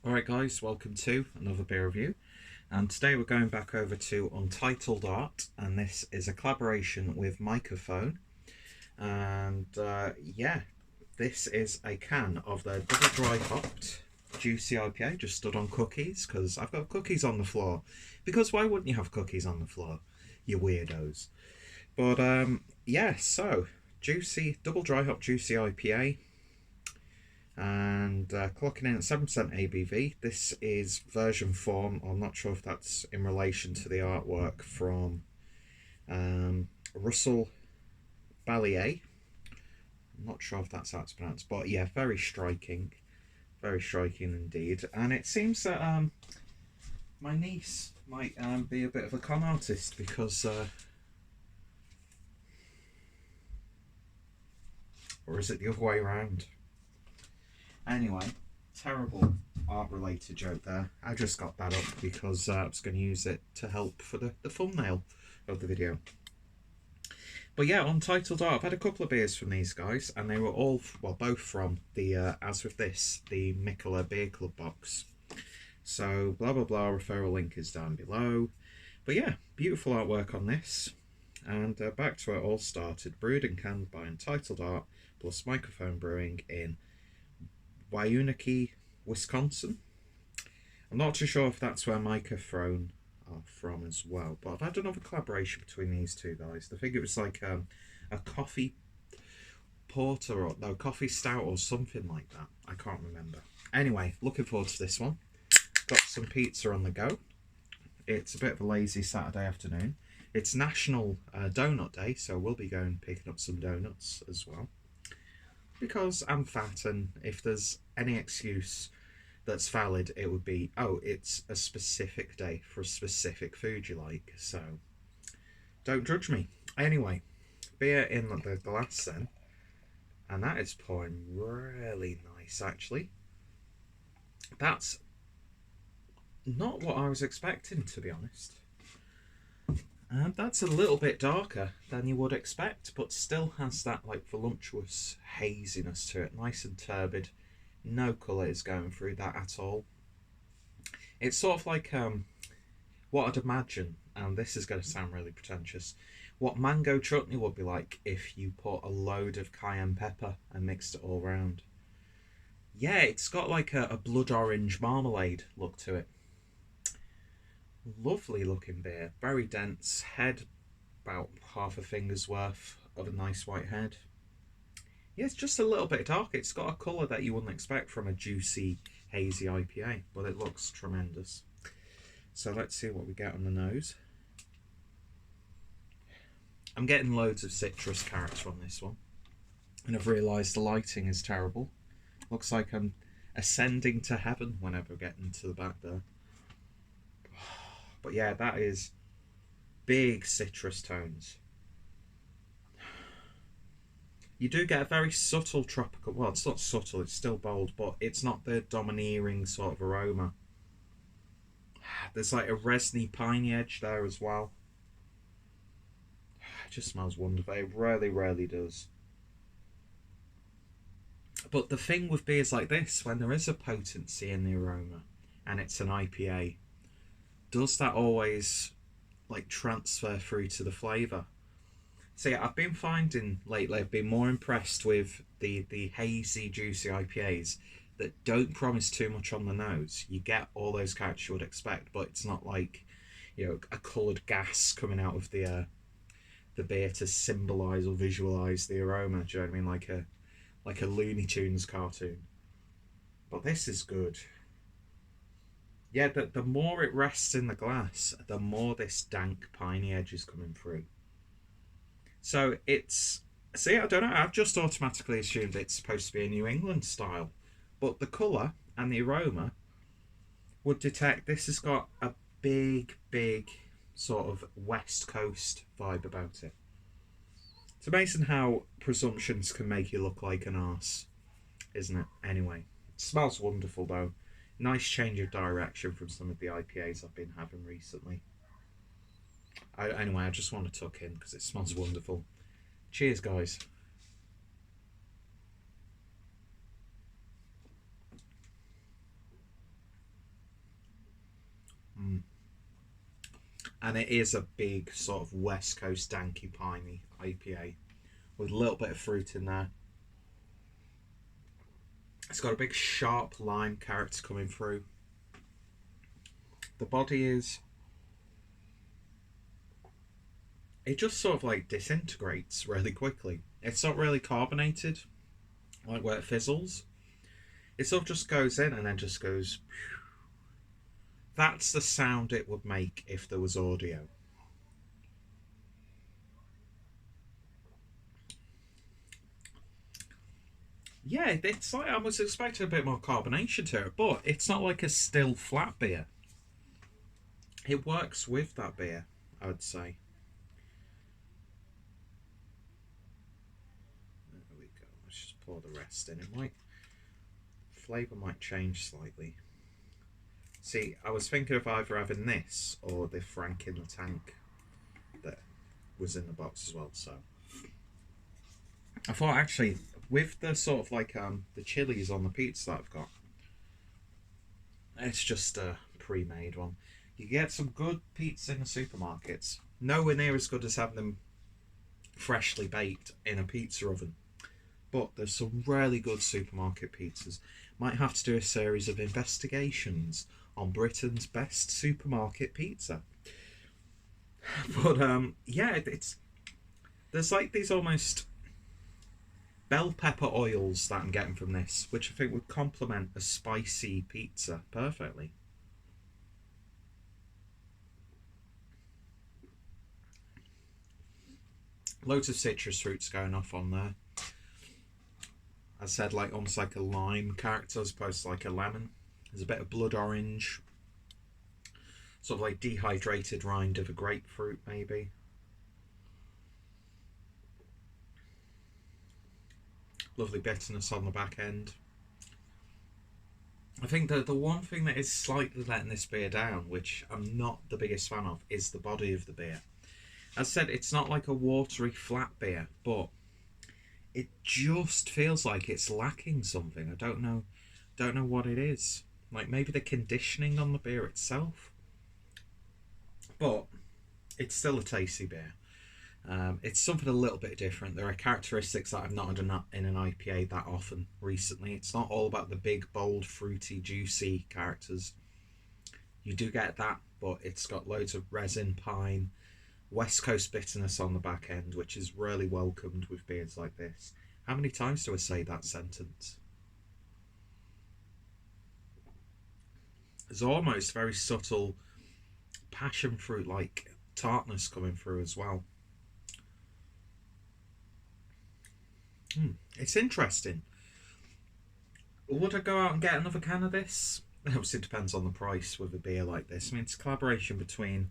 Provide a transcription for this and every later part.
Alright guys, welcome to another beer review, and today we're going back over to Untitled Art, and this is a collaboration with Mikerphone, and yeah, this is a can of their double dry hopped juicy IPA. Just stood on cookies because I've got cookies on the floor, because why wouldn't you have cookies on the floor, you weirdos? But yeah, so juicy double dry hop juicy IPA, and clocking in at 7% ABV. This is version form. I'm not sure if that's in relation to the artwork from Russell Balliet. I'm not sure if that's how it's pronounced, but yeah, very striking indeed. And it seems that my niece might be a bit of a con artist, because or is it the other way around? Anyway, terrible art-related joke there. I just got that up because I was going to use it to help for the thumbnail of the video. But yeah, Untitled Art. I've had a couple of beers from these guys, and they were all, well, both from the, as with this, the Mikkeller Beer Club box. So, blah, blah, blah, referral link is down below. But yeah, beautiful artwork on this. And back to where it all started. Brewed and canned by Untitled Art plus Mikerphone Brewing in Wyunakee, Wisconsin. I'm not too sure if that's where Mikerphone are from as well, but I've had another collaboration between these two guys. I think it was like a coffee porter, or no, coffee stout or something like that. I can't remember. Anyway, looking forward to this one. Got some pizza on the go. It's a bit of a lazy Saturday afternoon. It's National Donut Day, so we'll be going picking up some donuts as well, because I'm fat, and if there's any excuse that's valid, it would be, oh, it's a specific day for a specific food you like, so don't judge me. Anyway, beer in the glass then, and that is pouring really nice, actually. That's not what I was expecting, to be honest. And that's a little bit darker than you would expect, but still has that like voluptuous haziness to it, nice and turbid. No colour is going through that at all. It's sort of like what I'd imagine, and this is going to sound really pretentious, what mango chutney would be like if you put a load of cayenne pepper and mixed it all round. Yeah, it's got like a blood orange marmalade look to it. Lovely looking beer, very dense head, about half a finger's worth of a nice white head. Yeah, it's just a little bit dark. It's got a colour that you wouldn't expect from a juicy, hazy IPA, but it looks tremendous. So let's see what we get on the nose. I'm getting loads of citrus character from this one, and I've realised the lighting is terrible. Looks like I'm ascending to heaven whenever I get into the back there. But yeah, that is big citrus tones. You do get a very subtle tropical, well, it's not subtle, it's still bold, but it's not the domineering sort of aroma. There's like a resiny piney edge there as well. It just smells wonderful. It really, really does. But the thing with beers like this, when there is a potency in the aroma and it's an IPA, does that always like transfer through to the flavour? So yeah, I've been finding lately, I've been more impressed with the hazy, juicy IPAs that don't promise too much on the nose. You get all those characters you would expect, but it's not like, you know, a coloured gas coming out of the beer to symbolise or visualise the aroma. Do you know what I mean? Like a Looney Tunes cartoon. But this is good. Yeah, the more it rests in the glass, the more this dank piney edge is coming through. So it's, see, I don't know, I've just automatically assumed it's supposed to be a New England style, but the colour and the aroma would detect this has got a big sort of West Coast vibe about it. It's amazing how presumptions can make you look like an arse, isn't it? Anyway, it smells wonderful though. Nice change of direction from some of the IPAs I've been having recently. Anyway, I just want to tuck in because it smells wonderful. Cheers, guys. And it is a big sort of West Coast danky piney IPA with a little bit of fruit in there. It's got a big sharp lime character coming through. The body is... it just sort of like disintegrates really quickly. It's not really carbonated, like where it fizzles. It sort of just goes in and then just goes... that's the sound it would make if there was audio. Yeah, it's like I was expecting a bit more carbonation to it, but it's not like a still flat beer. It works with that beer, I would say. There we go. Let's just pour the rest in. It might... flavour might change slightly. See, I was thinking of either having this or the Frank in the Tank that was in the box as well, so I thought actually with the sort of like the chilies on the pizza that I've got, it's just a pre-made one. You get some good pizza in the supermarkets, nowhere near as good as having them freshly baked in a pizza oven, but there's some really good supermarket pizzas. Might have to do a series of investigations on Britain's best supermarket pizza. But yeah, there's like these almost bell pepper oils that I'm getting from this, which I think would complement a spicy pizza perfectly. Loads of citrus fruits going off on there. I said, like almost like a lime character as opposed to like a lemon. There's a bit of blood orange, sort of like dehydrated rind of a grapefruit maybe. Lovely bitterness on the back end. I think that the one thing that is slightly letting this beer down, which I'm not the biggest fan of, is the body of the beer. As I said, it's not like a watery flat beer, but it just feels like it's lacking something. I don't know what it is. Like maybe the conditioning on the beer itself. But it's still a tasty beer. It's something a little bit different. There are characteristics that I've not had in an IPA that often recently. It's not all about the big, bold, fruity, juicy characters. You do get that, but it's got loads of resin, pine, West Coast bitterness on the back end, which is really welcomed with beers like this. How many times do I say that sentence? There's almost very subtle passion fruit-like tartness coming through as well. It's interesting. Would I go out and get another can of this? Obviously, it depends on the price with a beer like this. I mean, it's a collaboration between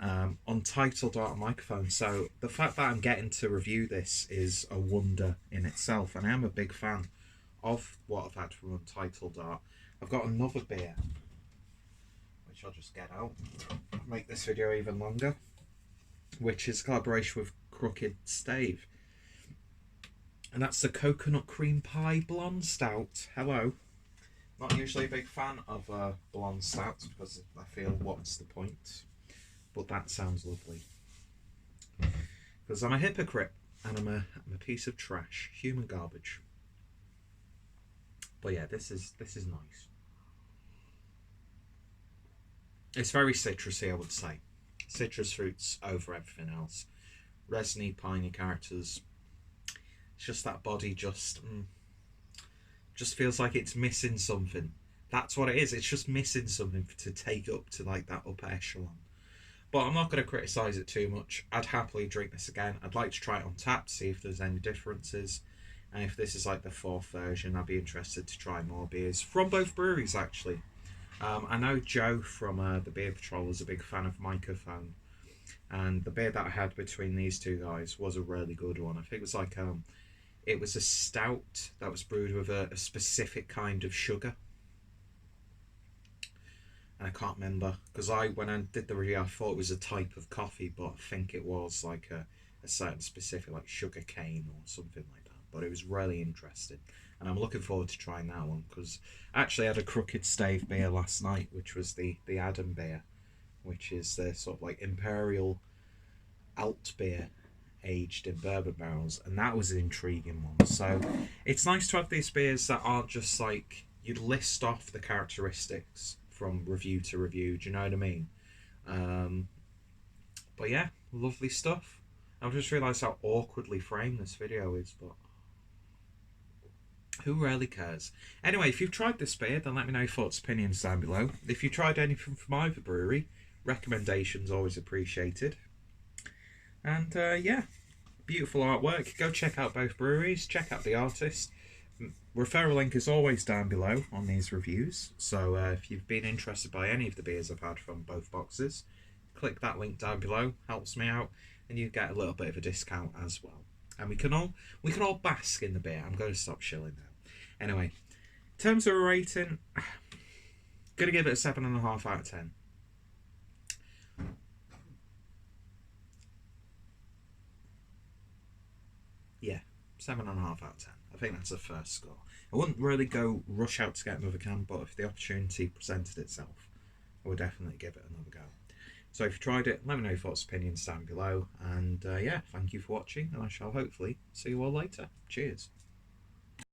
Untitled Art and Mikerphone, so the fact that I'm getting to review this is a wonder in itself, and I am a big fan of what I've had from Untitled Art. I've got another beer, which I'll just get out, make this video even longer, which is a collaboration with Crooked Stave. And that's the Coconut Cream Pie Blonde Stout. Hello. Not usually a big fan of blonde stouts because I feel what's the point? But that sounds lovely. Because I'm a hypocrite and I'm a piece of trash, human garbage. But yeah, this is nice. It's very citrusy, I would say. Citrus fruits over everything else. Resiny, piney characters. It's just that body just feels like it's missing something. That's what it is. It's just missing something to take up to like that upper echelon. But I'm not going to criticise it too much. I'd happily drink this again. I'd like to try it on tap to see if there's any differences. And if this is like the 4th version, I'd be interested to try more beers from both breweries actually. I know Joe from the Beer Patrol is a big fan of Mikerphone. And the beer that I had between these two guys was a really good one. I think it was like it was a stout that was brewed with a specific kind of sugar. And I can't remember, because when I did the review, I thought it was a type of coffee, but I think it was like a certain specific, like sugar cane or something like that. But it was really interesting. And I'm looking forward to trying that one, because I actually had a Crooked Stave beer last night, which was the Adam beer. which is the sort of like imperial alt beer aged in bourbon barrels, and that was an intriguing one. So it's nice to have these beers that aren't just like you'd list off the characteristics from review to review. Do you know what I mean? But yeah, lovely stuff. I've just realised how awkwardly framed this video is, but who really cares? Anyway, if you've tried this beer, then let me know your thoughts, opinions down below. If you tried anything from either brewery, recommendations always appreciated. And yeah, beautiful artwork. Go check out both breweries, check out the artist. Referral link is always down below on these reviews. So if you've been interested by any of the beers I've had from both boxes, click that link down below. Helps me out, and you get a little bit of a discount as well. And we can all bask in the beer. I'm going to stop shilling now. Anyway, in terms of a rating, I'm going to give it a 7.5 out of 10. Yeah, 7.5 out of 10. I think that's a first score. I wouldn't really go rush out to get another can, but if the opportunity presented itself, I would definitely give it another go. So if you tried it, let me know your thoughts, opinions down below. And yeah, thank you for watching, and I shall hopefully see you all later. Cheers.